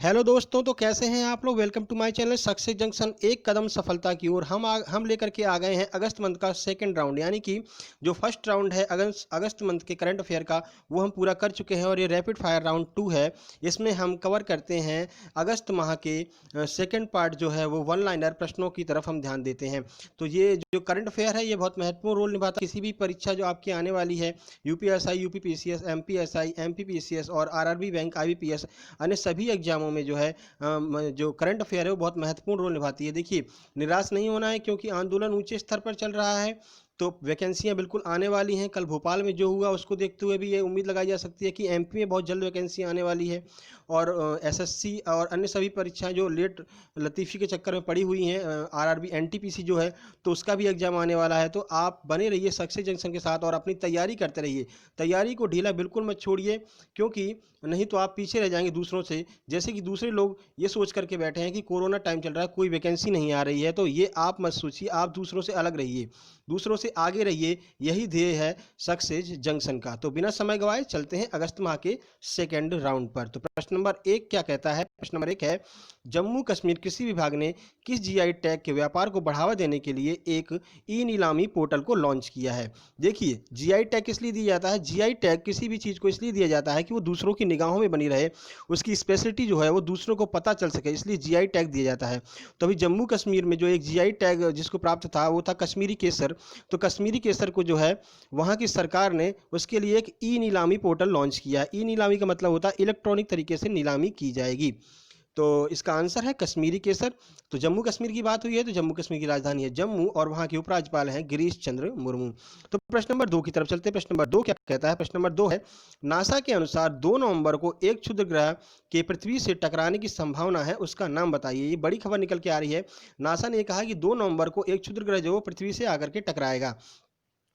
Hello दोस्तों, तो कैसे हैं आप लोग। Welcome to my channel success junction. एक कदम सफलता की ओर हम लेकर के आ गए हैं अगस्त मंथ का सेकंड राउंड, यानी कि जो फर्स्ट राउंड है अगस्त मंथ के करंट अफेयर का, वो हम पूरा कर चुके हैं। और ये रैपिड फायर राउंड 2 है। इसमें हम कवर करते हैं अगस्त माह के सेकंड पार्ट जो है वो वन लाइनर प्रश्नों की तरफ हम ध्यान देते हैं। तो ये जो करंट अफेयर है ये बहुत महत्वपूर्ण रोल निभाता है किसी भी परीक्षा जो आपकी आने वाली है, यूपीएसआई, यूपीपीसीएस, एमपीएसआई, एमपीपीसीएस और आरआरबी बैंक, आईबीपीएस, अन्य सभी एग्जामों में जो है जो करंट अफेयर है वो बहुत महत्वपूर्ण रोल निभाती है। देखिए, निराश नहीं होना है क्योंकि आंदोलन ऊंचे स्तर पर चल रहा है। तो वैकेंसियां बिल्कुल आने वाली हैं। कल भोपाल में जो हुआ उसको देखते हुए भी ये उम्मीद लगाई जा सकती है कि एमपी में बहुत जल्द वैकेंसी आने वाली है। और एसएससी और अन्य सभी परीक्षाएं जो लेट लतीफ़ी के चक्कर में पड़ी हुई हैं, आरआरबी एनटीपीसी जो है, तो उसका भी एग्जाम आने वाला है। तो आप बने रहिए सक्सेस जंक्शन के साथ और अपनी तैयारी करते रहिए। तैयारी को ढीला बिल्कुल मत छोड़िए, क्योंकि नहीं तो आप पीछे रह जाएंगे दूसरों से। जैसे कि दूसरे लोग ये सोच करके बैठे हैं कि कोरोना टाइम चल रहा है, कोई वैकेंसी नहीं आ रही है, तो ये आप मत सोचिए। आप दूसरों से अलग रहिए, दूसरों से आगे रहिए, यही ध्येय है सक्सेस जंक्शन का। तो बिना समय गवाए चलते हैं अगस्त माह के सेकेंड राउंड पर। तो प्रश्न नंबर 1 क्या कहता है। प्रश्न नंबर 1 है, जम्मू कश्मीर कृषि विभाग ने किस जीआई टैग के व्यापार को बढ़ावा देने के लिए एक ई नीलामी पोर्टल को लॉन्च किया है। देखिए, जीआई टैग किस लिए दिया जाता है। जीआई टैग किसी भी चीज़ को इसलिए दिया जाता है कि वो दूसरों की निगाहों में बनी रहे, उसकी स्पेशलिटी जो है वो दूसरों को पता चल सके, इसलिए जीआई टैग दिया जाता है। तो अभी जम्मू कश्मीर में जो एक जीआई टैग जिसको प्राप्त था वो था कश्मीरी केसर। तो कश्मीरी केसर को जो है वहाँ की सरकार ने उसके लिए एक ई नीलामी पोर्टल लॉन्च किया। ई नीलामी का मतलब होता है इलेक्ट्रॉनिक तरीके से नीलामी की जाएगी। तो इसका आंसर है कश्मीरी केसर। तो जम्मू कश्मीर की बात हुई है तो जम्मू कश्मीर की राजधानी है जम्मू और वहाँ के उपराज्यपाल हैं गिरीश चंद्र मुर्मू। तो प्रश्न नंबर 2 की तरफ चलते हैं। प्रश्न नंबर 2 क्या कहता है। प्रश्न नंबर 2 है, नासा के अनुसार 2 नवंबर को एक क्षुद्र ग्रह के पृथ्वी से टकराने की संभावना है, उसका नाम बताइए। ये बड़ी खबर निकल के आ रही है। नासा ने कहा कि 2 नवंबर को एक क्षुद्र ग्रह जो पृथ्वी से आकर के टकराएगा,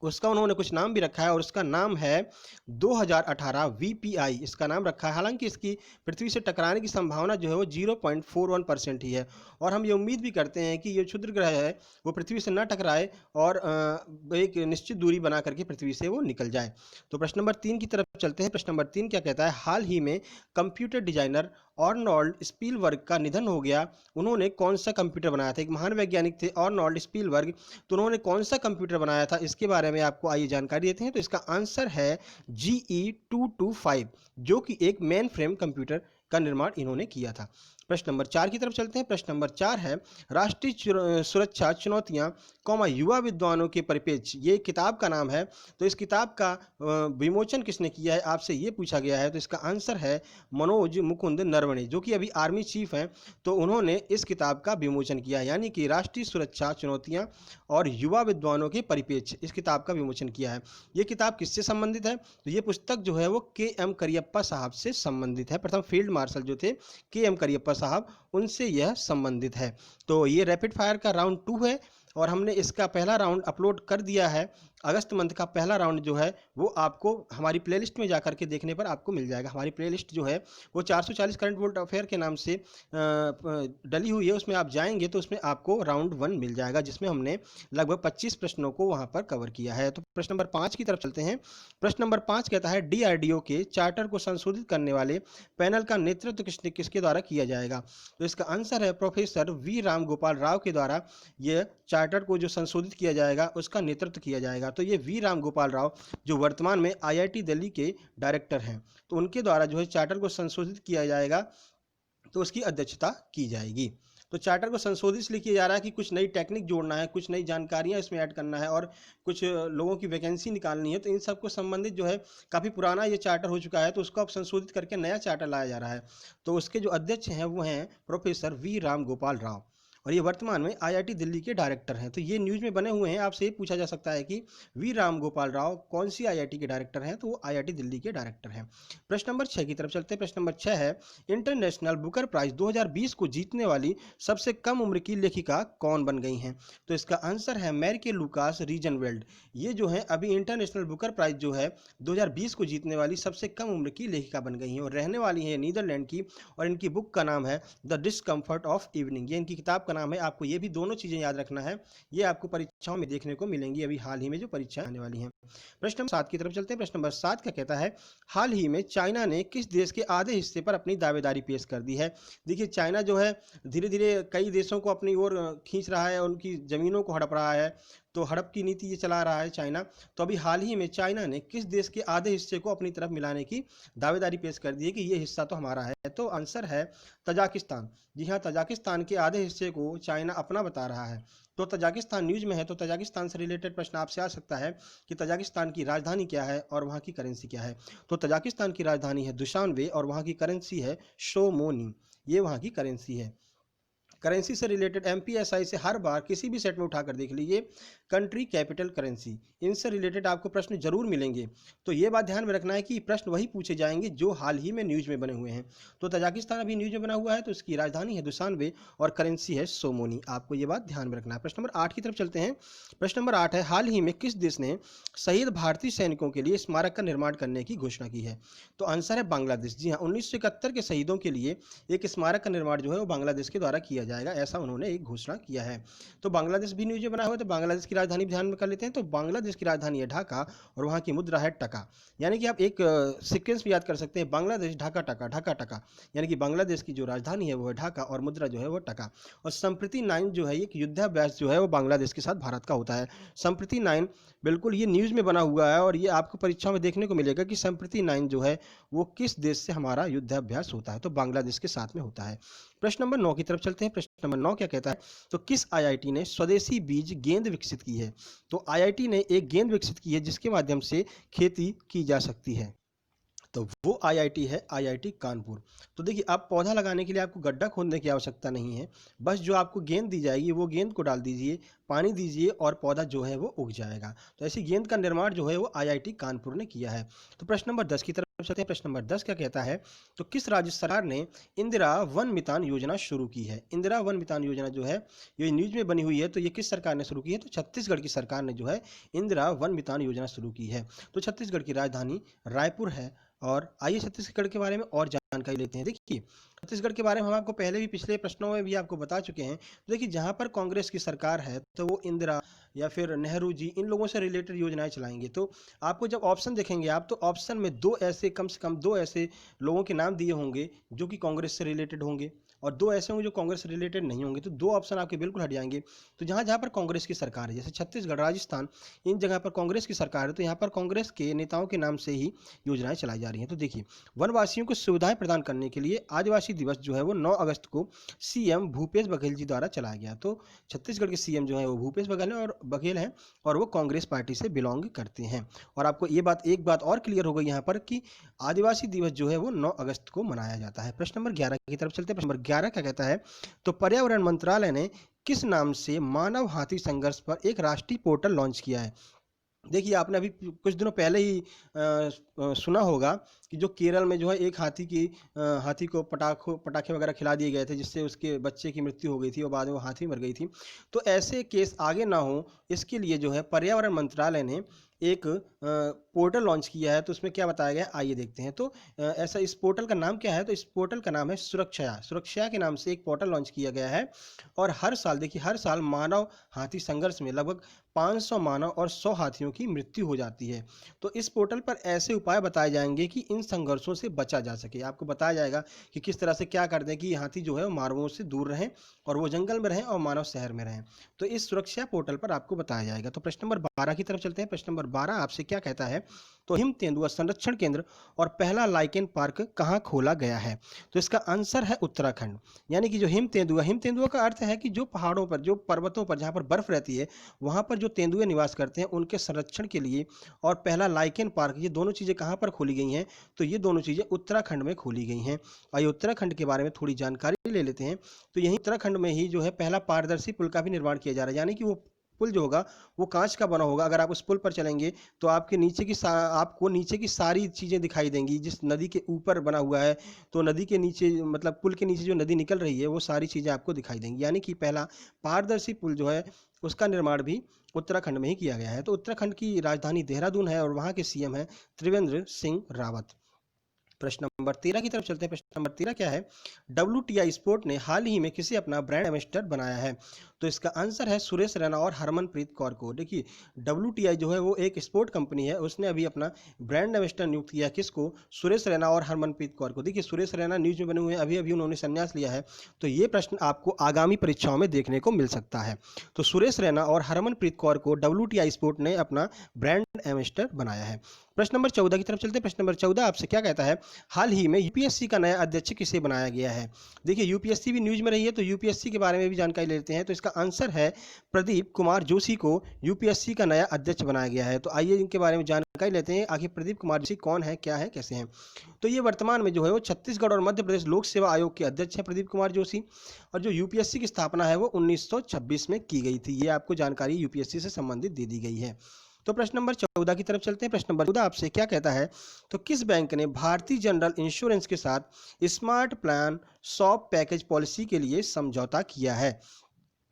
उसका उन्होंने कुछ नाम भी रखा है और उसका नाम है 2018 वीपीआई, इसका नाम रखा है। हालांकि इसकी पृथ्वी से टकराने की संभावना जो है वो 0.41% ही है। और हम ये उम्मीद भी करते हैं कि ये क्षुद्र ग्रह है वो पृथ्वी से न टकराए और एक निश्चित दूरी बना करके पृथ्वी से वो निकल जाए। तो प्रश्न नंबर 3 की तरफ चलते हैं। प्रश्न नंबर 3 क्या कहता है। हाल ही में कंप्यूटर डिजाइनर आर्नोल्ड स्पीलबर्ग का निधन हो गया। उन्होंने कौन सा कंप्यूटर बनाया था। एक महान वैज्ञानिक थे आर्नोल्ड स्पीलबर्ग। तो उन्होंने कौन सा कंप्यूटर बनाया था, इसके बारे में आपको आइए जानकारी देते हैं। तो इसका आंसर है GE225, जो कि एक मेन फ्रेम कंप्यूटर का निर्माण इन्होंने किया था। प्रश्न नंबर 4 की तरफ चलते हैं। प्रश्न नंबर 4 है, राष्ट्रीय सुरक्षा चुनौतियां युवा विद्वानों के परिप्रेक्ष्य, ये किताब का नाम है। तो इस किताब का विमोचन किसने किया है, आपसे ये पूछा गया है। तो इसका आंसर है मनोज मुकुंद नरवणे, जो कि अभी आर्मी चीफ हैं। तो उन्होंने इस किताब का विमोचन किया है, यानी कि राष्ट्रीय सुरक्षा चुनौतियां और युवा विद्वानों के परिप्रेक्ष्य, इस किताब का विमोचन किया है। ये किताब किससे संबंधित है। तो ये पुस्तक जो है वो KM करियप्पा साहब से संबंधित है। प्रथम फील्ड मार्शल जो थे KM करियप्पा साहब, उनसे यह संबंधित है। तो ये रैपिड फायर का राउंड 2 है और हमने इसका पहला राउंड अपलोड कर दिया है। अगस्त मंथ का पहला राउंड जो है वो आपको हमारी प्लेलिस्ट में जाकर के देखने पर आपको मिल जाएगा। हमारी प्लेलिस्ट जो है वो 440 करंट वोल्ट अफेयर के नाम से डली हुई है। उसमें आप जाएंगे तो उसमें आपको राउंड 1 मिल जाएगा, जिसमें हमने लगभग 25 प्रश्नों को वहां पर कवर किया है। तो प्रश्न नंबर 5 की तरफ चलते हैं। प्रश्न नंबर 5 कहता है, DRDO के चार्टर को संशोधित करने वाले पैनल का नेतृत्व किसके द्वारा किया जाएगा। तो इसका आंसर है प्रोफेसर वी राम गोपाल राव के द्वारा यह चार्टर को जो संशोधित किया जाएगा उसका नेतृत्व किया जाएगा। तो ये वी राम गोपाल राव जो वर्तमान में IIT दिल्ली के डायरेक्टर हैं, तो उनके द्वारा जो है चार्टर को संशोधित किया जाएगा, तो उसकी अध्यक्षता की जाएगी। तो चार्टर को संशोधित इसलिए किया जा रहा है कि कुछ नई टेक्निक जोड़ना है, कुछ नई जानकारियां इसमें ऐड करना है और कुछ लोगों की वैकेंसी निकालनी है। तो इन सब को संबंधित जो है काफ़ी पुराना ये चार्टर हो चुका है, तो उसको अब संशोधित करके नया चार्टर लाया जा रहा है। तो उसके जो अध्यक्ष हैं वो हैं प्रोफेसर वी राम गोपाल राव और ये वर्तमान में IIT दिल्ली के डायरेक्टर हैं। तो ये न्यूज़ में बने हुए हैं। आपसे ये पूछा जा सकता है कि वी राम गोपाल राव कौन सी IIT के डायरेक्टर हैं। तो वो IIT दिल्ली के डायरेक्टर हैं। प्रश्न नंबर 6 की तरफ चलते हैं। प्रश्न नंबर 6 है, इंटरनेशनल बुकर प्राइज 2020 को जीतने वाली सबसे कम उम्र की लेखिका कौन बन गई हैं। तो इसका आंसर है मैरिके लुकास रीजनवेल्ड। ये जो है अभी इंटरनेशनल बुकर प्राइज जो है 2020 को जीतने वाली सबसे कम उम्र की लेखिका बन गई हैं और रहने वाली हैं नीदरलैंड की। और इनकी बुक का नाम है द डिस्कम्फर्ट ऑफ इवनिंग। ये इनकी किताब का नाम है, आपको ये भी दोनों चीज़ें याद रखना है, ये आपको परीक्षाओं में देखने को मिलेंगी अभी हाल ही में जो परीक्षाएं आने वाली हैं। प्रश्न नंबर 7 की तरफ चलते हैं। प्रश्न नंबर 7 क्या कहता है, हाल ही में चाइना ने किस देश के आधे हिस्से पर अपनी दावेदारी पेश कर दी है। देखिए चाइना जो है धीरे धीरे कई देशों को अपनी ओर खींच रहा है, उनकी ज़मीनों को हड़प रहा है, तो हड़प की नीति ये चला रहा है चाइना। तो अभी हाल ही में चाइना ने किस देश के आधे हिस्से को अपनी तरफ मिलाने की दावेदारी पेश कर दी है कि ये हिस्सा तो हमारा है। तो आंसर है तजाकिस्तान। जी हाँ, तजाकिस्तान के आधे हिस्से को चाइना अपना बता रहा है। तो तजाकिस्तान न्यूज में है, तो तजाकिस्तान से रिलेटेड प्रश्न आपसे आ सकता है कि तजाकिस्तान की राजधानी क्या है और वहाँ की करेंसी क्या है। तो तजाकिस्तान की राजधानी है दुशानबे और वहाँ की करेंसी है शोमोनी, ये वहाँ की करेंसी है। करेंसी से रिलेटेड एमपीएसआई से हर बार किसी भी सेट में उठाकर देख लीजिए, कंट्री कैपिटल करेंसी, इनसे रिलेटेड आपको प्रश्न जरूर मिलेंगे। तो ये बात ध्यान में रखना है कि प्रश्न वही पूछे जाएंगे जो हाल ही में न्यूज में बने हुए हैं। तो तजाकिस्तान अभी न्यूज में बना हुआ है, तो इसकी राजधानी है दुशानबे और करेंसी है सोमोनी, आपको ये बात ध्यान में रखना है। प्रश्न नंबर 8 की तरफ चलते हैं। प्रश्न नंबर 8 है, हाल ही में किस देश ने शहीद भारतीय सैनिकों के लिए स्मारक का निर्माण करने की घोषणा की है। तो आंसर है बांग्लादेश। जी हाँ, 1971 के शहीदों के लिए एक स्मारक का निर्माण जो है वो बांग्लादेश के द्वारा किया जाएगा, ऐसा उन्होंने एक घोषणा किया है। तो बांग्लादेश भी न्यूज में बना हुआ है, तो बांग्लादेश की राजधानी ध्यान में कर लेते हैं। तो बांग्लादेश की राजधानी है ढाका और वहाँ की मुद्रा है टका। यानी कि आप एक सीक्वेंस भी याद कर सकते हैं, बांग्लादेश ढाका टका, ढाका टका, यानी कि बांग्लादेश की जो राजधानी है वो है ढाका और मुद्रा जो है वो टका। और संप्रति 9 जो है, एक युद्धाभ्यास जो है वो बांग्लादेश के साथ भारत का होता है। संप्रति 9 बिल्कुल ये न्यूज में बना हुआ है और ये आपको परीक्षा में देखने को मिलेगा कि संप्रति 9 जो है वो किस देश से हमारा युद्धाभ्यास होता है, तो बांग्लादेश के साथ में होता है। प्रश्न नंबर 9 की तरफ चलते हैं। प्रश्न नंबर 9 क्या कहता है, तो किस आईआईटी ने स्वदेशी बीज गेंद विकसित की है। तो आईआईटी ने एक गेंद विकसित की है जिसके माध्यम से खेती की जा सकती है, तो वो आईआईटी है आईआईटी कानपुर। तो देखिए अब पौधा लगाने के लिए आपको गड्ढा खोदने की आवश्यकता नहीं है, बस जो आपको गेंद दी जाएगी वो गेंद को डाल दीजिए, पानी दीजिए और पौधा जो है वो उग जाएगा। तो ऐसी गेंद का निर्माण जो है वो आईआईटी कानपुर ने किया है। तो प्रश्न नंबर 10 की तरफ चलते हैं। प्रश्न नंबर 10 क्या कहता है, तो किस राज्य सरकार ने इंदिरा वन मितान योजना शुरू की है। इंदिरा वन मितान योजना जो है ये न्यूज में बनी हुई है, तो ये किस सरकार ने शुरू की है, तो छत्तीसगढ़ की सरकार ने जो है इंदिरा वन मितान योजना शुरू की है। तो छत्तीसगढ़ की राजधानी रायपुर है। और आइए छत्तीसगढ़ के बारे में और जानकारी लेते हैं। देखिए छत्तीसगढ़ के बारे में हम आपको पहले भी पिछले प्रश्नों में भी आपको बता चुके हैं। तो देखिए जहाँ पर कांग्रेस की सरकार है तो वो इंदिरा या फिर नेहरू जी, इन लोगों से रिलेटेड योजनाएं चलाएंगे। तो आपको जब ऑप्शन देखेंगे आप, तो ऑप्शन में दो ऐसे, कम से कम दो ऐसे लोगों के नाम दिए होंगे जो कि कांग्रेस से रिलेटेड होंगे और दो ऐसे होंगे जो कांग्रेस से रिलेटेड नहीं होंगे। तो दो ऑप्शन आपके बिल्कुल हट जाएंगे। तो जहाँ जहाँ पर कांग्रेस की सरकार है, जैसे छत्तीसगढ़, राजस्थान, इन जगह पर कांग्रेस की सरकार है, तो यहाँ पर कांग्रेस के नेताओं के नाम से ही योजनाएं चलाई जा रही हैं। तो देखिए वनवासियों को सुविधाएं प्रदान करने के लिए आदिवासी दिवस जो है वो 9 अगस्त को सीएम भूपेश बघेल जी द्वारा चलाया गया। तो छत्तीसगढ़ के सीएम जो है वो भूपेश बघेल हैं और वो कांग्रेस पार्टी से बिलोंग करते हैं। और आपको ये बात, एक बात और क्लियर हो गई यहाँ पर कि आदिवासी दिवस जो है वो 9 अगस्त को मनाया जाता है। प्रश्न नंबर 11 की तरफ चलते हैं। प्रश्न नंबर 11 क्या कहता है, तो पर्यावरण मंत्रालय ने किस नाम से मानव हाथी संघर्ष पर एक राष्ट्रीय पोर्टल लॉन्च किया है। देखिए आपने अभी कुछ दिनों पहले ही सुना होगा कि जो केरल में जो है एक हाथी को पटाखे वगैरह खिला दिए गए थे जिससे उसके बच्चे की मृत्यु हो गई थी और बाद में वो हाथी मर गई थी। तो ऐसे केस आगे ना हो, इसके लिए जो है पर्यावरण मंत्रालय ने एक पोर्टल लॉन्च किया है। तो उसमें क्या बताया गया है आइए देखते हैं। तो ऐसा, इस पोर्टल का नाम क्या है, तो इस पोर्टल का नाम है सुरक्षा के नाम से एक पोर्टल लॉन्च किया गया है। और हर साल देखिए, हर साल मानव हाथी संघर्ष में लगभग 500 मानव और 100 हाथियों की मृत्यु हो जाती है। तो इस पोर्टल पर ऐसे उपाय बताए जाएंगे कि इन संघर्षों से बचा जा सके। आपको बताया जाएगा कि किस तरह से क्या कर दें कि हाथी जो है वो मानवों से दूर रहें और वो जंगल में रहें और मानव शहर में रहें। तो इस सुरक्षा पोर्टल पर आपको बताया जाएगा। तो प्रश्न नंबर 12 की तरफ चलते हैं। प्रश्न नंबर 12 आपसे क्या कहता है, तो हिम तेंदुआ संरक्षण केंद्र और पहला लाइकेन पार्क कहाँ खोला गया है। तो इसका आंसर है उत्तराखंड। यानी कि जो हिम तेंदुआ का अर्थ है कि जो पहाड़ों पर, जो पर्वतों पर जहाँ पर बर्फ रहती है वहाँ पर जो तेंदुए निवास करते हैं उनके संरक्षण के लिए, और पहला लाइकेन पार्क, ये दोनों चीज़ें कहाँ पर खोली गई हैं, तो ये दोनों चीज़ें उत्तराखंड में खोली गई हैं। आइए उत्तराखंड के बारे में थोड़ी जानकारी ले लेते हैं। तो यही उत्तराखंड में ही जो है पहला पारदर्शी पुल का भी निर्माण किया जा रहा है। यानी कि वो पुल जो होगा वो कांच का बना होगा। अगर आप उस पुल पर चलेंगे तो आपको नीचे की सारी चीज़ें दिखाई देंगी। जिस नदी के ऊपर बना हुआ है, तो नदी के नीचे, मतलब पुल के नीचे जो नदी निकल रही है वो सारी चीज़ें आपको दिखाई देंगी। यानी कि पहला पारदर्शी पुल जो है उसका निर्माण भी उत्तराखंड में ही किया गया है। तो उत्तराखंड की राजधानी देहरादून है और वहाँ के सीएम हैं त्रिवेंद्र सिंह रावत। प्रश्न नंबर 13 की तरफ चलते हैं। प्रश्न नंबर 13 क्या है? WTI स्पोर्ट ने हाल ही में किसे अपना ब्रांड एम्बेसडर बनाया है? तो इसका आंसर है सुरेश रैना और हरमनप्रीत कौर को। देखिए, WTI जो है वो एक स्पोर्ट कंपनी है, उसने अभी अपना ब्रांड एम्बेसडर नियुक्त किया किसको? सुरेश रैना और हरमनप्रीत कौर को। देखिए, सुरेश रैना न्यूज में बने हुए हैं, अभी अभी उन्होंने संन्यास लिया है, तो ये प्रश्न आपको आगामी परीक्षाओं में देखने को मिल सकता है। तो सुरेश रैना और हरमनप्रीत कौर को WTI स्पोर्ट ने अपना ब्रांड एम्बेसडर बनाया है। प्रश्न नंबर 14 की तरफ चलते हैं। प्रश्न नंबर 14 आपसे क्या कहता है? हाल ही में यूपीएससी का नया अध्यक्ष किसे बनाया गया है? देखिए, यूपीएससी भी न्यूज में रही है, तो यूपीएससी के बारे में भी जानकारी लेते हैं। तो इसका आंसर है प्रदीप कुमार जोशी को यूपीएससी का नया अध्यक्ष बनाया गया है। तो आइए इनके बारे में जानकारी लेते हैं, आखिर प्रदीप कुमार जोशी कौन है, क्या है, कैसे हैं। तो ये वर्तमान में जो है वो छत्तीसगढ़ और मध्य प्रदेश लोक सेवा आयोग के अध्यक्ष हैं प्रदीप कुमार जोशी। और जो यूपीएससी की स्थापना है वो 1926 में की गई थी। ये आपको जानकारी यूपीएससी से संबंधित दे दी गई है। तो प्रश्न नंबर 14 की तरफ चलते हैं। प्रश्न नंबर 14 आपसे क्या कहता है? तो किस बैंक ने भारतीय जनरल इंश्योरेंस के साथ smart plan shop package policy के लिए समझौता किया है?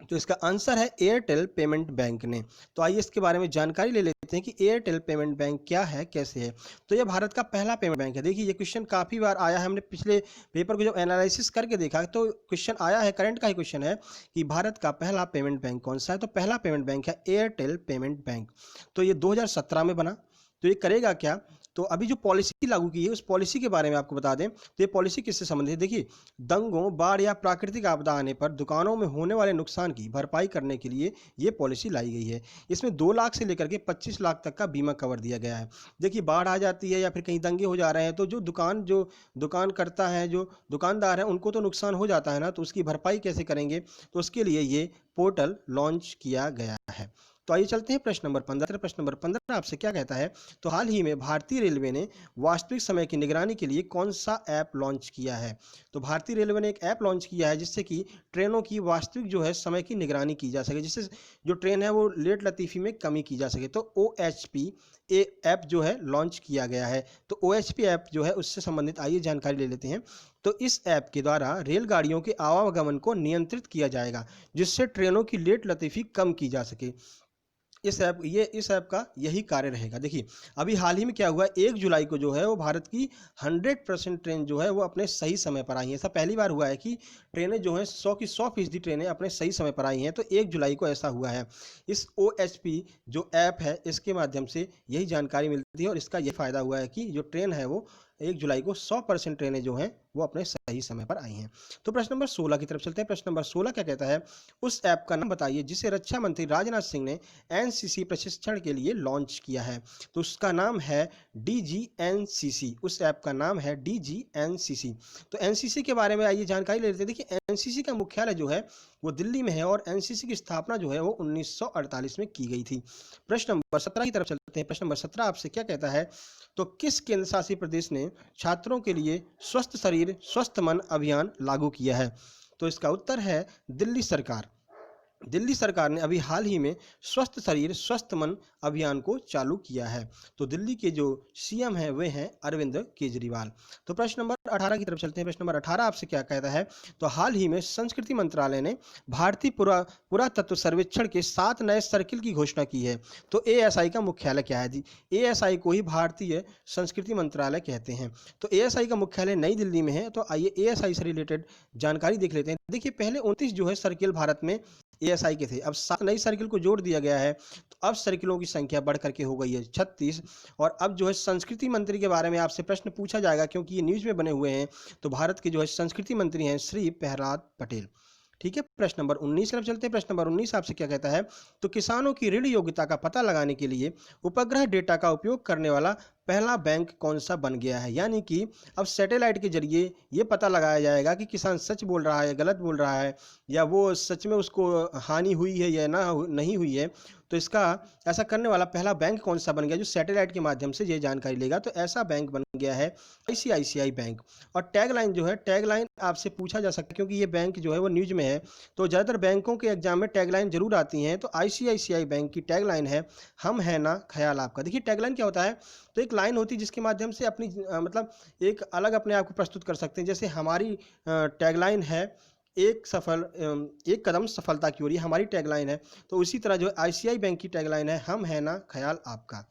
तो इसका आंसर है एयरटेल पेमेंट बैंक ने। तो आइए इसके बारे में जानकारी ले लेते हैं कि एयरटेल पेमेंट बैंक क्या है, कैसे है। तो यह भारत का पहला पेमेंट बैंक है। देखिए, ये क्वेश्चन काफ़ी बार आया है, हमने पिछले पेपर को जब एनालिसिस करके देखा तो क्वेश्चन आया है, करंट का ही क्वेश्चन है कि भारत का पहला पेमेंट बैंक कौन सा है। तो पहला पेमेंट बैंक है एयरटेल पेमेंट बैंक। तो ये 2017 में बना। तो ये करेगा क्या? तो अभी जो पॉलिसी लागू की है उस पॉलिसी के बारे में आपको बता दें। तो ये पॉलिसी किससे संबंधित है? देखिए, दंगों, बाढ़ या प्राकृतिक आपदा आने पर दुकानों में होने वाले नुकसान की भरपाई करने के लिए ये पॉलिसी लाई गई है। इसमें 2 लाख से लेकर के 25 लाख तक का बीमा कवर दिया गया है। देखिए, बाढ़ आ जाती है या फिर कहीं दंगे हो जा रहे हैं, तो जो दुकान करता है, जो दुकानदार है, उनको तो नुकसान हो जाता है ना, तो उसकी भरपाई कैसे करेंगे? तो उसके लिए ये पोर्टल लॉन्च किया गया है। तो आइए चलते हैं प्रश्न नंबर 15। प्रश्न नंबर 15 आपसे क्या कहता है? तो हाल ही में भारतीय रेलवे ने वास्तविक समय की निगरानी के लिए कौन सा ऐप लॉन्च किया है? तो भारतीय रेलवे ने एक ऐप लॉन्च किया है जिससे कि ट्रेनों की वास्तविक जो है समय की निगरानी की जा सके, जिससे जो ट्रेन है वो लेट लतीफ़ी में कमी की जा सके। तो OHP ऐप जो है लॉन्च किया गया है। तो OHP ऐप जो है उससे संबंधित आइए जानकारी ले लेते हैं। तो इस ऐप के द्वारा रेलगाड़ियों के आवागमन को नियंत्रित किया जाएगा, जिससे ट्रेनों की लेट लतीफ़ी कम की जा सके। इस ऐप का यही कार्य रहेगा। देखिए, अभी हाल ही में क्या हुआ, 1 जुलाई को जो है वो भारत की 100% ट्रेन जो है वो अपने सही समय पर आई हैं। ऐसा पहली बार हुआ है कि ट्रेनें जो हैं 100 की 100% ट्रेनें अपने सही समय पर आई हैं। तो 1 जुलाई को ऐसा हुआ है। इस OHP जो ऐप है इसके माध्यम से यही जानकारी मिलती है और इसका ये फ़ायदा हुआ है कि जो ट्रेन है वो 1 जुलाई को 100% ट्रेनें जो हैं वो अपने सही समय पर आई हैं। तो प्रश्न नंबर 16 की तरफ चलते हैं। प्रश्न नंबर 16 क्या कहता है? उस ऐप का नाम बताइए जिसे रक्षा मंत्री राजनाथ सिंह ने NCC प्रशिक्षण के लिए लॉन्च किया है। तो उसका नाम है DGNCC। उस ऐप का नाम है DGNCC। तो NCC के बारे में आइए जानकारी ले लेते हैं। देखिए, NCC का मुख्यालय जो है वो दिल्ली में है और NCC की स्थापना जो है वो 1948 में की गई थी। प्रश्न नंबर 17 की तरफ चलते हैं। प्रश्न नंबर 17 आपसे क्या कहता है? तो किस केंद्र शासित प्रदेश ने छात्रों के लिए स्वस्थ शरीर स्वस्थ मन अभियान लागू किया है? तो इसका उत्तर है दिल्ली सरकार। दिल्ली सरकार ने अभी हाल ही में स्वस्थ शरीर स्वस्थ मन अभियान को चालू किया है। तो दिल्ली के जो CM हैं वे हैं अरविंद केजरीवाल। तो प्रश्न नंबर 18 की तरफ चलते हैं। प्रश्न नंबर 18 आपसे क्या कहता है? तो हाल ही में संस्कृति मंत्रालय ने भारतीय पुरातत्व सर्वेक्षण के 7 नए सर्किल की घोषणा की है। तो ASI का मुख्यालय क्या है जी? ASI को ही भारतीय संस्कृति मंत्रालय कहते हैं। तो ASI का मुख्यालय नई दिल्ली में है। तो आइए ASI से रिलेटेड जानकारी देख लेते हैं। देखिए, पहले 29 जो है सर्किल भारत में ASI के थे, अब 7 नई सर्किल को जोड़ दिया गया है। तो अब सर्किलों की संख्या बढ़ करके हो गई है 36। और अब जो है संस्कृति मंत्री के बारे में आपसे प्रश्न पूछा जाएगा, क्योंकि ये न्यूज़ में बने हुए हैं। तो भारत के जो है संस्कृति मंत्री हैं श्री प्रहलाद पटेल। ठीक है, प्रश्न नंबर 19 की तरफ चलते हैं। प्रश्न नंबर 19 आपसे क्या कहता है? तो किसानों की ऋण योग्यता का पता लगाने के लिए उपग्रह डेटा का उपयोग करने वाला पहला बैंक कौन सा बन गया है? यानी कि अब सैटेलाइट के जरिए ये पता लगाया जाएगा कि किसान सच बोल रहा है, गलत बोल रहा है, या वो सच में उसको हानि हुई है या नहीं हुई है। तो इसका ऐसा करने वाला पहला बैंक कौन सा बन गया जो सैटेलाइट के माध्यम से ये जानकारी लेगा? तो ऐसा बैंक बन गया है ICICI बैंक। और टैगलाइन जो है, टैगलाइन आपसे पूछा जा सकता है क्योंकि ये बैंक जो है वो न्यूज में है। तो ज़्यादातर बैंकों के एग्जाम में टैगलाइन जरूर आती हैं। तो ICICI बैंक की टैगलाइन है, हम है ना ख्याल आपका। देखिए, टैगलाइन क्या होता है? तो एक लाइन होती है जिसके माध्यम से अपनी मतलब एक अलग अपने आप को प्रस्तुत कर सकते हैं। जैसे हमारी टैगलाइन है एक कदम सफलता की ओर, ये हमारी टैगलाइन है। तो उसी तरह जो ICICI बैंक की टैगलाइन है, हम है ना ख्याल आपका।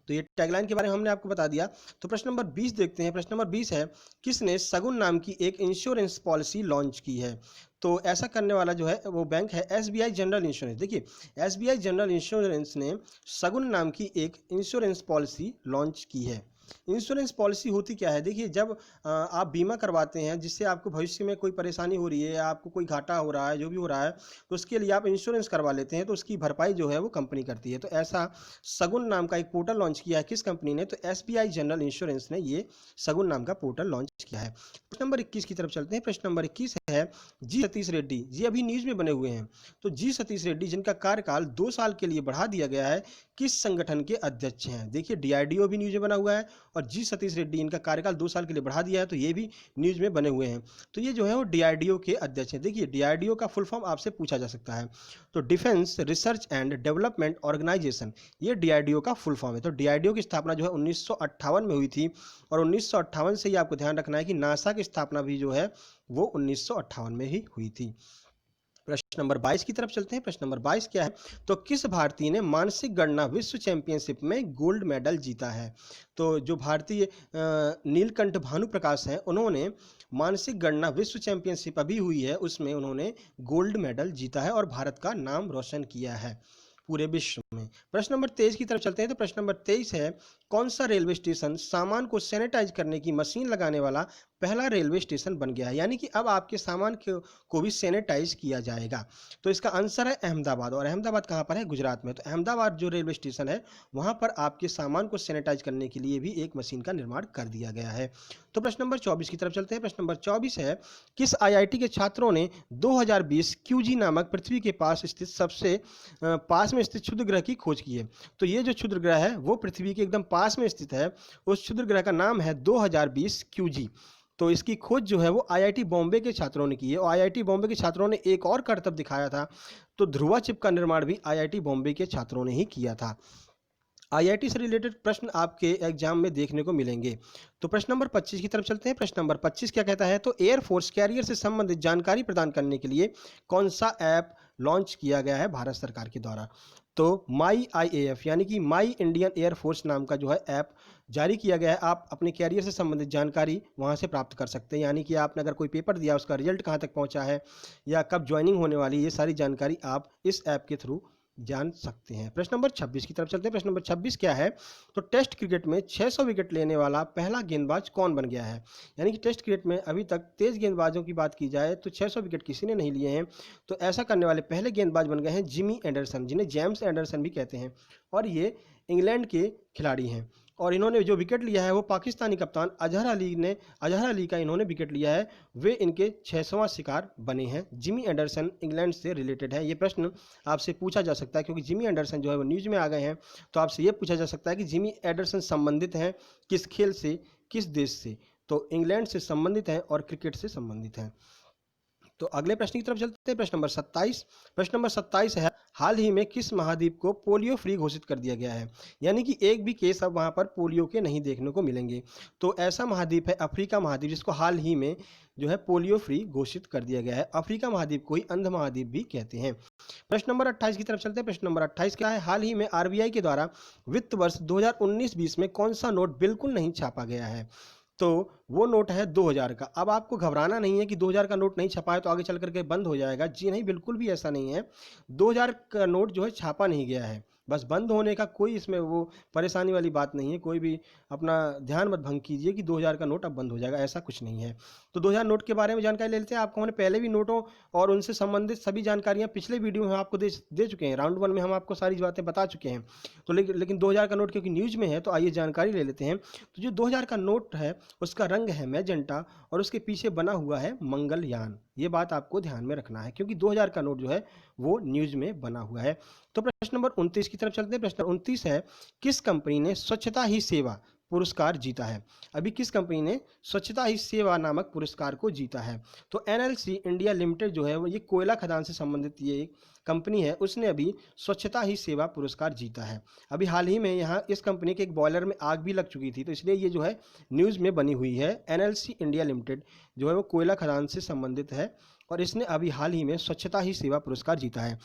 तो ये टैगलाइन के बारे में हमने आपको बता दिया। तो प्रश्न नंबर 20 देखते हैं। प्रश्न नंबर 20 है, किसने शगुन नाम की एक इंश्योरेंस पॉलिसी लॉन्च की है? तो ऐसा करने वाला जो है वो बैंक है एसबीआई जनरल इंश्योरेंस। देखिए, एसबीआई जनरल इंश्योरेंस ने शगुन नाम की एक इंश्योरेंस पॉलिसी लॉन्च की है। इंश्योरेंस पॉलिसी होती क्या है? देखिए, जब आप बीमा करवाते हैं जिससे आपको भविष्य में कोई परेशानी हो रही है या आपको कोई घाटा हो रहा है, जो भी हो रहा है, तो उसके लिए आप इंश्योरेंस करवा लेते हैं, तो उसकी भरपाई जो है वो कंपनी करती है। तो ऐसा शगुन नाम का एक पोर्टल लॉन्च किया है किस कंपनी ने? तो एसबीआई जनरल इंश्योरेंस ने ये शगुन नाम का पोर्टल लॉन्च किया है। प्रश्न नंबर 21 की तरफ चलते हैं। प्रश्न नंबर 21 है, जी सतीश रेड्डी जी अभी न्यूज में बने हुए हैं। तो जी सतीश रेड्डी जिनका कार्यकाल 2 साल के लिए बढ़ा दिया गया है, किस संगठन के अध्यक्ष हैं? देखिए, डीआरडीओ भी न्यूज में बना हुआ है और जी सतीश रेड्डी इनका कार्यकाल 2 साल के लिए बढ़ा दिया है, तो ये भी न्यूज में बने हुए हैं। तो ये जो है वो डीआरडीओ के अध्यक्ष हैं। देखिए, डीआरडीओ का फुल फॉर्म आपसे पूछा जा सकता है। तो defence research and development organisation, ये डीआरडीओ का फुल फॉर्म है। तो डीआरडीओ की स्थापना जो है 1958 में हुई थी और 1958 से ही आपको ध्यान रखना है कि नासा की स्थापना भी जो है वो 1958 में ही हुई थी। प्रश्न नंबर 22 की तरफ चलते हैं। प्रश्न नंबर 22 क्या है? तो किस भारतीय ने मानसिक गणना विश्व चैंपियनशिप में गोल्ड मेडल जीता है? तो जो भारतीय नीलकंठ भानु प्रकाश हैं, उन्होंने मानसिक गणना विश्व चैंपियनशिप अभी हुई है, उसमें उन्होंने गोल्ड मेडल जीता है और भारत का नाम रोशन किया है पूरे विश्व में। प्रश्न नंबर 23 की तरफ चलते हैं। तो प्रश्न नंबर 23 है, कौन सा रेलवे स्टेशन सामान को सैनिटाइज करने की मशीन लगाने वाला पहला रेलवे स्टेशन बन गया है? यानी कि अब आपके सामान को भी सैनिटाइज किया जाएगा। तो इसका आंसर है अहमदाबाद। और अहमदाबाद कहाँ पर है? गुजरात में। तो अहमदाबाद जो रेलवे स्टेशन है, वहाँ पर आपके सामान को सैनिटाइज करने के लिए भी एक मशीन का निर्माण कर दिया गया है। तो प्रश्न नंबर 24 की तरफ चलते हैं। प्रश्न नंबर 24 है, किस आईआईटी के छात्रों ने 2020 क्यूजी नामक पृथ्वी के पास स्थित सबसे पास में स्थित क्षुद्र ग्रह की खोज की है? तो ये जो क्षुद्र ग्रह है वो पृथ्वी के एकदम पास में स्थित है। उस क्षुद्र ग्रह का नाम है 2020 क्यूजी। तो इसकी खोज जो है वो आईआईटी बॉम्बे के छात्रों ने की है। और आईआईटी बॉम्बे के छात्रों ने एक और करतब दिखाया था। तो ध्रुवा चिप का निर्माण भी आईआईटी बॉम्बे के छात्रों ने ही किया था। आईआईटी से रिलेटेड प्रश्न आपके एग्जाम में देखने को मिलेंगे। तो प्रश्न नंबर 25 की तरफ चलते हैं। प्रश्न नंबर 25 क्या कहता है? तो एयरफोर्स कैरियर से संबंधित जानकारी प्रदान करने के लिए कौन सा ऐप लॉन्च किया गया है भारत सरकार के द्वारा? तो माई आईएएफ यानी कि माई इंडियन एयरफोर्स नाम का जो है ऐप जारी किया गया है। आप अपने कैरियर से संबंधित जानकारी वहां से प्राप्त कर सकते हैं। यानी कि आपने अगर कोई पेपर दिया, उसका रिजल्ट कहां तक पहुंचा है या कब ज्वाइनिंग होने वाली है, ये सारी जानकारी आप इस ऐप के थ्रू जान सकते हैं। प्रश्न नंबर 26 की तरफ चलते हैं। प्रश्न नंबर 26 क्या है? तो टेस्ट क्रिकेट में 600 विकेट लेने वाला पहला गेंदबाज कौन बन गया है? यानी कि टेस्ट क्रिकेट में अभी तक तेज गेंदबाजों की बात की जाए तो 600 विकेट किसी ने नहीं लिए हैं। तो ऐसा करने वाले पहले गेंदबाज बन गए हैं जिमी एंडरसन, जिन्हें जेम्स एंडरसन भी कहते हैं, और ये इंग्लैंड के खिलाड़ी हैं। और इन्होंने जो विकेट लिया है वो पाकिस्तानी कप्तान अजहर अली का इन्होंने विकेट लिया है। वे इनके 600वां शिकार बने हैं। जिमी एंडरसन इंग्लैंड से रिलेटेड है। ये प्रश्न आपसे पूछा जा सकता है क्योंकि जिमी एंडरसन जो है वो न्यूज़ में आ गए हैं। तो आपसे ये पूछा जा सकता है कि जिमी एंडरसन संबंधित हैं किस खेल से, किस देश से? तो इंग्लैंड से संबंधित हैं और क्रिकेट से संबंधित हैं। तो अगले प्रश्न की तरफ चलते हैं। प्रश्न नंबर 27। प्रश्न नंबर 27 है, हाल ही में किस महाद्वीप को पोलियो फ्री घोषित कर दिया गया है? यानी कि एक भी केस अब वहाँ पर पोलियो के नहीं देखने को मिलेंगे। तो ऐसा महाद्वीप है अफ्रीका महाद्वीप, जिसको हाल ही में जो है पोलियो फ्री घोषित कर दिया गया है। अफ्रीका महाद्वीप को ही अंध महाद्वीप भी कहते हैं। प्रश्न नंबर 28 की तरफ चलते हैं। प्रश्न नंबर 28 क्या है? हाल ही में आरबीआई के द्वारा वित्त वर्ष 2019-20 में कौन सा नोट बिल्कुल नहीं छापा गया है? तो वो नोट है 2000 का। अब आपको घबराना नहीं है कि 2000 का नोट नहीं छपा है तो आगे चल करके बंद हो जाएगा। जी नहीं, बिल्कुल भी ऐसा नहीं है। 2000 का नोट जो है छापा नहीं गया है, बस बंद होने का कोई इसमें वो परेशानी वाली बात नहीं है। कोई भी अपना ध्यान मत भंग कीजिए कि 2000 का नोट अब बंद हो जाएगा, ऐसा कुछ नहीं है। तो 2000 नोट के बारे में जानकारी ले लेते हैं। आपको हमने पहले भी नोटों और उनसे संबंधित सभी जानकारियां पिछले वीडियो में आपको दे चुके हैं। राउंड 1 में हम आपको सारी बातें बता चुके हैं। तो लेकिन 2000 का नोट क्योंकि न्यूज़ में है तो आइए जानकारी ले लेते हैं। तो जो 2000 का नोट है उसका रंग है मैजेंटा और उसके पीछे बना हुआ है मंगलयान। ये बात आपको ध्यान में रखना है क्योंकि 2000 का नोट जो है वो न्यूज़ में बना हुआ है। तो प्रश्न नंबर 29 की तरफ चलते हैं। प्रश्न 29 है, किस कंपनी ने स्वच्छता ही सेवा पुरस्कार जीता है? अभी किस कंपनी ने स्वच्छता ही सेवा नामक पुरस्कार को जीता है? तो एनएलसी इंडिया लिमिटेड जो है वो ये कोयला खदान से संबंधित ये एक कंपनी है, उसने अभी स्वच्छता ही सेवा पुरस्कार जीता है। अभी हाल ही में यहाँ इस कंपनी के एक बॉयलर में आग भी लग चुकी थी, तो इसलिए ये जो है न्यूज़ में बनी हुई है। एनएलसी इंडिया लिमिटेड जो है वो कोयला खदान से संबंधित है और इसने अभी हाल ही में स्वच्छता ही सेवा पुरस्कार जीता है।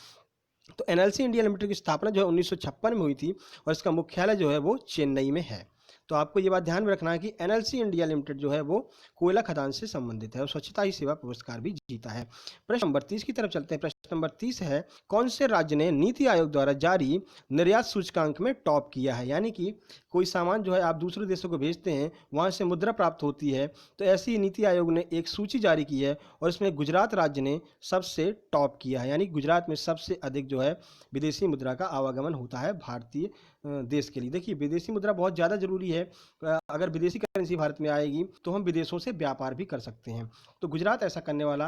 तो एनएलसी इंडिया लिमिटेड की स्थापना जो है 1956 में हुई थी और इसका मुख्यालय जो है वो चेन्नई में है। तो आपको ये बात ध्यान में रखना है कि एनएलसी इंडिया लिमिटेड जो है वो कोयला खदान से संबंधित है और स्वच्छता ही सेवा पुरस्कार भी जीता है। प्रश्न नंबर 30 की तरफ चलते हैं। प्रश्न नंबर 30 है, कौन से राज्य ने नीति आयोग द्वारा जारी निर्यात सूचकांक में टॉप किया है? यानी कि कोई सामान जो है आप दूसरे देशों को भेजते हैं, वहां से मुद्रा प्राप्त होती है, तो ऐसी नीति आयोग ने एक सूची जारी की है और इसमें गुजरात राज्य ने सबसे टॉप किया है। यानी गुजरात में सबसे अधिक जो है विदेशी मुद्रा का आवागमन होता है भारतीय देश के लिए। देखिए, विदेशी मुद्रा बहुत ज़्यादा जरूरी है। अगर विदेशी करेंसी भारत में आएगी तो हम विदेशों से व्यापार भी कर सकते हैं। तो गुजरात ऐसा करने वाला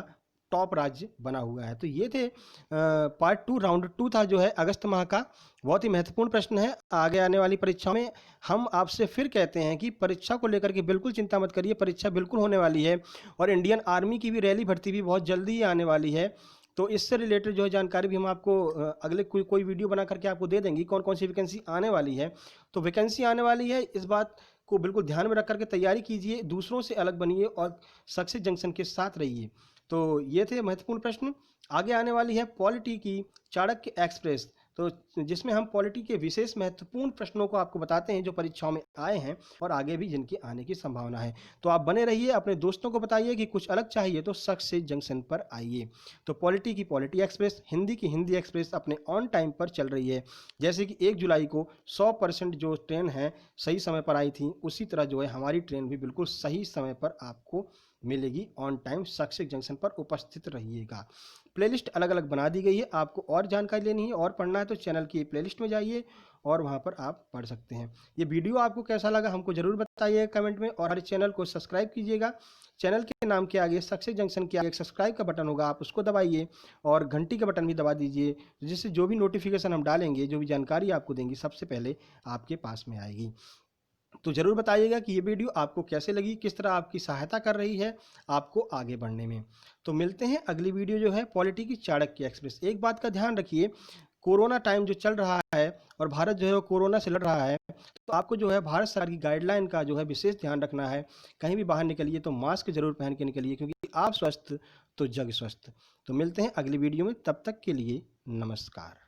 टॉप राज्य बना हुआ है। तो ये थे पार्ट 2, राउंड 2 था जो है अगस्त माह का। बहुत ही महत्वपूर्ण प्रश्न है। आगे आने वाली परीक्षाओं में हम आपसे फिर कहते हैं कि परीक्षा को लेकर के बिल्कुल चिंता मत करिए, परीक्षा बिल्कुल होने वाली है और इंडियन आर्मी की भी रैली भर्ती भी बहुत जल्दी ही आने वाली है। तो इससे रिलेटेड जो है जानकारी भी हम आपको अगले कोई वीडियो बना करके आपको दे देंगे, कौन कौन सी वैकेंसी आने वाली है। तो वैकेंसी आने वाली है, इस बात को बिल्कुल ध्यान में रख करके तैयारी कीजिए, दूसरों से अलग बनिए और सक्सेस जंक्शन के साथ रहिए। तो ये थे महत्वपूर्ण प्रश्न। आगे आने वाली है पॉलिटी की चाणक्य एक्सप्रेस, तो जिसमें हम पॉलिटी के विशेष महत्वपूर्ण प्रश्नों को आपको बताते हैं जो परीक्षाओं में आए हैं और आगे भी जिनके आने की संभावना है। तो आप बने रहिए, अपने दोस्तों को बताइए कि कुछ अलग चाहिए तो सक्सेस जंक्शन पर आइए। तो पॉलिटी की पॉलिटी एक्सप्रेस, हिंदी की हिंदी एक्सप्रेस अपने ऑन टाइम पर चल रही है। जैसे कि 1 जुलाई को 100% जो ट्रेन है सही समय पर आई थी, उसी तरह जो है हमारी ट्रेन भी बिल्कुल सही समय पर आपको मिलेगी। ऑन टाइम सक्सेस जंक्शन पर उपस्थित रहिएगा। प्लेलिस्ट अलग अलग बना दी गई है, आपको और जानकारी लेनी है और पढ़ना है तो चैनल की प्लेलिस्ट में जाइए और वहां पर आप पढ़ सकते हैं। ये वीडियो आपको कैसा लगा हमको जरूर बताइए कमेंट में और हमारे चैनल को सब्सक्राइब कीजिएगा। चैनल के नाम के आगे सक्सेस जंक्शन के आगे एक सब्सक्राइब का बटन होगा, आप उसको दबाइए और घंटी का बटन भी दबा दीजिए, जिससे जो भी नोटिफिकेशन हम डालेंगे, जो भी जानकारी आपको देंगी, सबसे पहले आपके पास में आएगी। तो ज़रूर बताइएगा कि ये वीडियो आपको कैसे लगी, किस तरह आपकी सहायता कर रही है आपको आगे बढ़ने में। तो मिलते हैं अगली वीडियो जो है पॉलिटी की चाणक्य एक्सप्रेस। एक बात का ध्यान रखिए, कोरोना टाइम जो चल रहा है और भारत जो है वो कोरोना से लड़ रहा है, तो आपको जो है भारत सरकार की गाइडलाइन का जो है विशेष ध्यान रखना है। कहीं भी बाहर निकलिए तो मास्क जरूर पहन के निकलिए, क्योंकि आप स्वस्थ तो जग स्वस्थ। तो मिलते हैं अगली वीडियो में, तब तक के लिए नमस्कार।